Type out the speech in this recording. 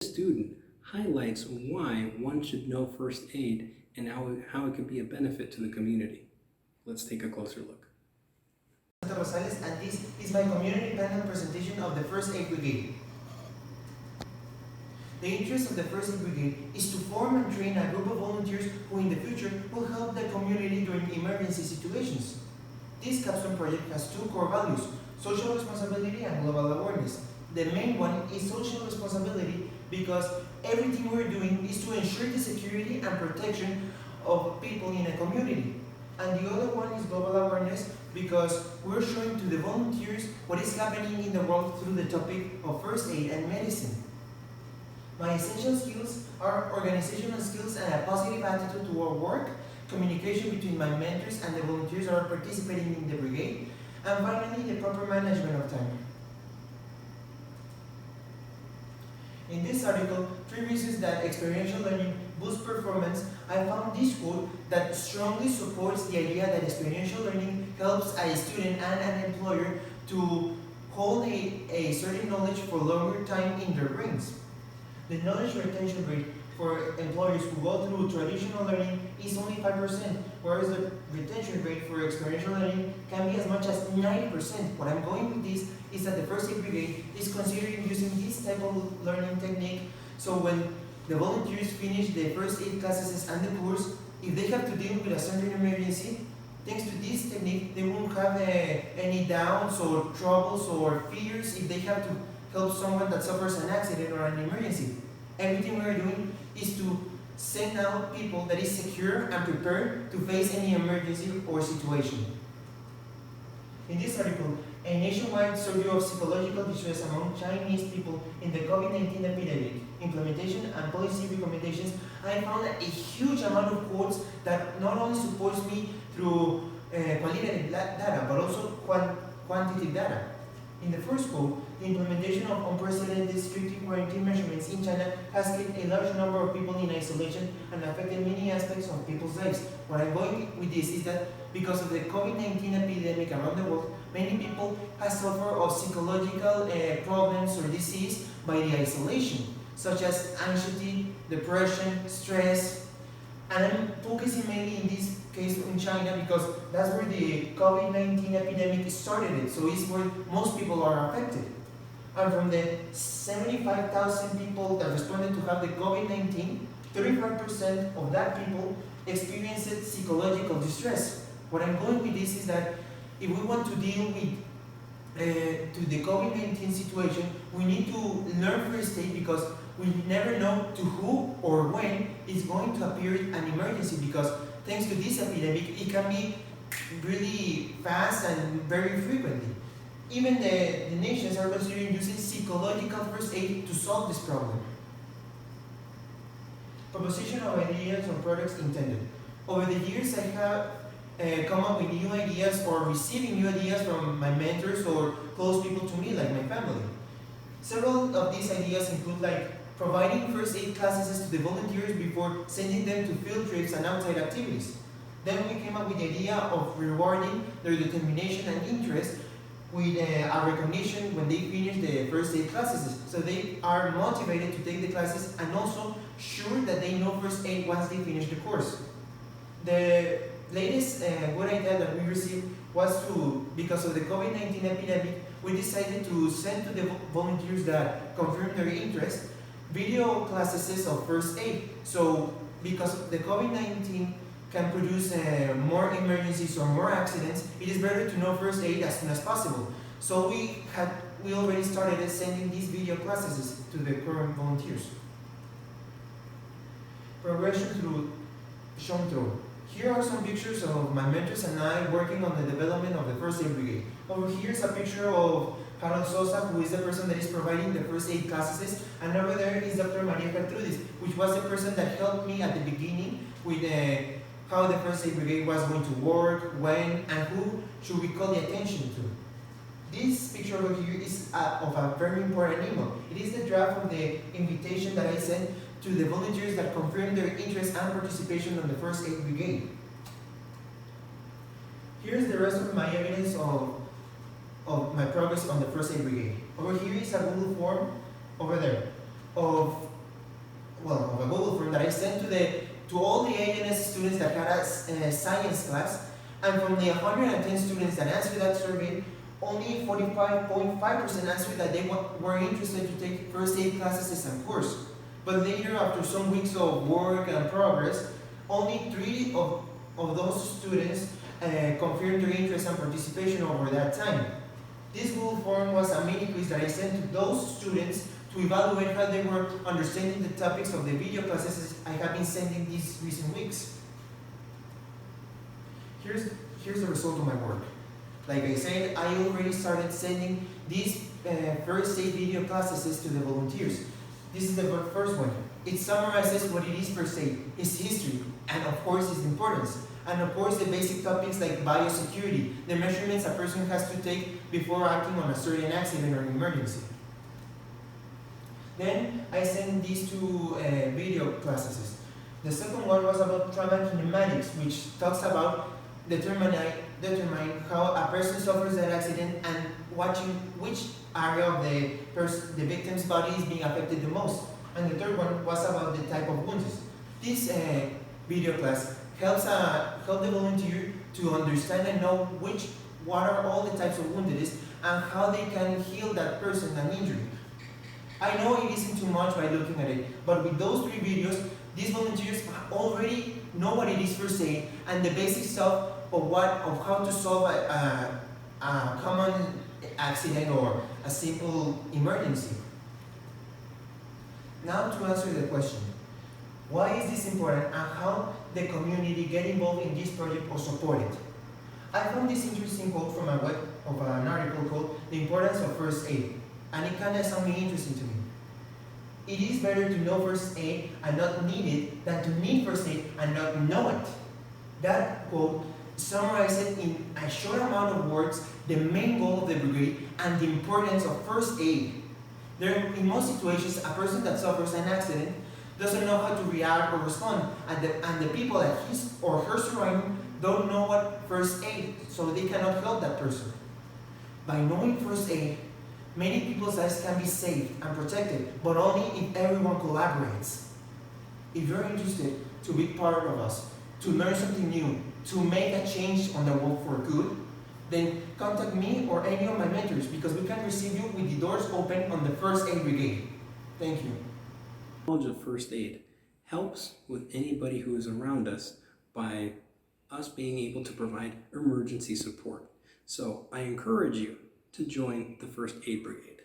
Student highlights why one should know first aid and how it can be a benefit to the community. Let's take a closer look. Santos, and this is my community panel presentation of the First Aid Brigade. The interest of the First Aid Brigade is to form and train a group of volunteers who in the future will help the community during emergency situations. This Capstone project has two core values, social responsibility and global awareness. The main one is social responsibility because everything we're doing is to ensure the security and protection of people in a community. And the other one is global awareness because we're showing to the volunteers what is happening in the world through the topic of first aid and medicine. My essential skills are organizational skills and a positive attitude toward work, communication between my mentors and the volunteers that are participating in the brigade, and finally the proper management of time. In this article, 3 reasons that experiential learning boosts performance, I found this quote that strongly supports the idea that experiential learning helps a student and an employer to hold a certain knowledge for longer time in their brains. The knowledge retention rate for employers who go through traditional learning is only 5%, whereas the retention rate for experiential learning can be as much as 90%. What I'm going with this is that the First Aid Brigade is considering using this type of learning technique, so when the volunteers finish the first aid classes and the course, if they have to deal with a certain emergency, thanks to this technique, they won't have any doubts or troubles or fears if they have to help someone that suffers an accident or an emergency. Everything we're doing is to send out people that is secure and prepared to face any emergency or situation. In this article, a nationwide survey of psychological distress among Chinese people in the COVID-19 epidemic, implementation and policy recommendations, I found a huge amount of quotes that not only supports me through qualitative data, but also quantitative data. In the first quote, the implementation of unprecedented strict quarantine measurements in China has kept a large number of people in isolation and affected many aspects of people's lives. What I'm going with this is that because of the COVID-19 epidemic around the world, many people have suffered of psychological problems or disease by the isolation, such as anxiety, depression, stress, and I'm focusing mainly in this case in China because that's where the COVID-19 epidemic started, so it's where most people are affected. And from the 75,000 people that responded to have the COVID-19, 35% of that people experienced psychological distress. What I'm going with this is that if we want to deal with to the COVID-19 situation, we need to learn first aid because we never know to who or when is going to appear an emergency, because thanks to this epidemic, it can be really fast and very frequently. Even the nations are considering using psychological first aid to solve this problem. Proposition of ideas or products intended. Over the years, I have come up with new ideas or receiving new ideas from my mentors or close people to me, like my family. Several of these ideas include like providing first aid classes to the volunteers before sending them to field trips and outside activities. Then we came up with the idea of rewarding their determination and interest with a recognition when they finish the first aid classes, so they are motivated to take the classes and also sure that they know first aid once they finish the course. The latest good idea that we received was to, because of the COVID-19 epidemic, we decided to send to the volunteers that confirm their interest video classes of first aid. So because the COVID-19 can produce more emergencies or more accidents, it is better to know first aid as soon as possible. So we already started sending these video classes to the current volunteers. Progression through shown through. Here are some pictures of my mentors and I working on the development of the First Aid Brigade. Over here is a picture of Harold Sosa, who is the person that is providing the first aid classes, and over there is Dr. Maria Gertrudis, which was the person that helped me at the beginning with how the First Aid Brigade was going to work, when, and who should we call the attention to. This picture over here is of a very important email. It is the draft of the invitation that I sent to the volunteers that confirmed their interest and participation on the First Aid Brigade. Here's the rest of my evidence of my progress on the First Aid Brigade. Over here is a Google form, over there, of of a Google form that I sent to all the ANS students that had a science class, and from the 110 students that answered that survey, only 45.5% answered that they were interested to take first aid classes as a course. But later, after some weeks of work and progress, only 3 of those students confirmed their interest and participation over that time. This Google form was a mini quiz that I sent to those students to evaluate how they were understanding the topics of the video classes I have been sending these recent weeks. Here's the result of my work. Like I said, I already started sending these first aid video classes to the volunteers. This is the first one. It summarizes what it is first aid, its history, and of course its importance. And of course the basic topics like biosecurity, the measurements a person has to take before acting on a certain accident or emergency. Then I sent these 2 video classes. The second one was about trauma kinematics, which talks about determining how a person suffers that accident and watching which area of the victim's body is being affected the most. And the third one was about the type of wounds. This video class help the volunteer to understand and know what are all the types of wounds it is and how they can heal that person an injury. I know it isn't too much by looking at it, but with those 3 videos, these volunteers already know what it is first aid and the basic stuff of how to solve a common accident or a simple emergency. Now to answer the question, why is this important and how the community get involved in this project or support it? I found this interesting quote from an article called The Importance of First Aid, and it kind of sounded interesting to me. It is better to know first aid and not need it than to need first aid and not know it. That quote summarizes in a short amount of words the main goal of the brigade and the importance of first aid. In most situations, a person that suffers an accident doesn't know how to react or respond, and the people at his or her surrounding don't know what first aid, so they cannot help that person. By knowing first aid, many people's lives can be saved and protected, but only if everyone collaborates. If you're interested to be part of us, to learn something new, to make a change on the world for good, then contact me or any of my mentors because we can receive you with the doors open on the First Aid Brigade. Thank you. Knowledge of first aid helps with anybody who is around us by us being able to provide emergency support. So I encourage you to join the First Aid Brigade.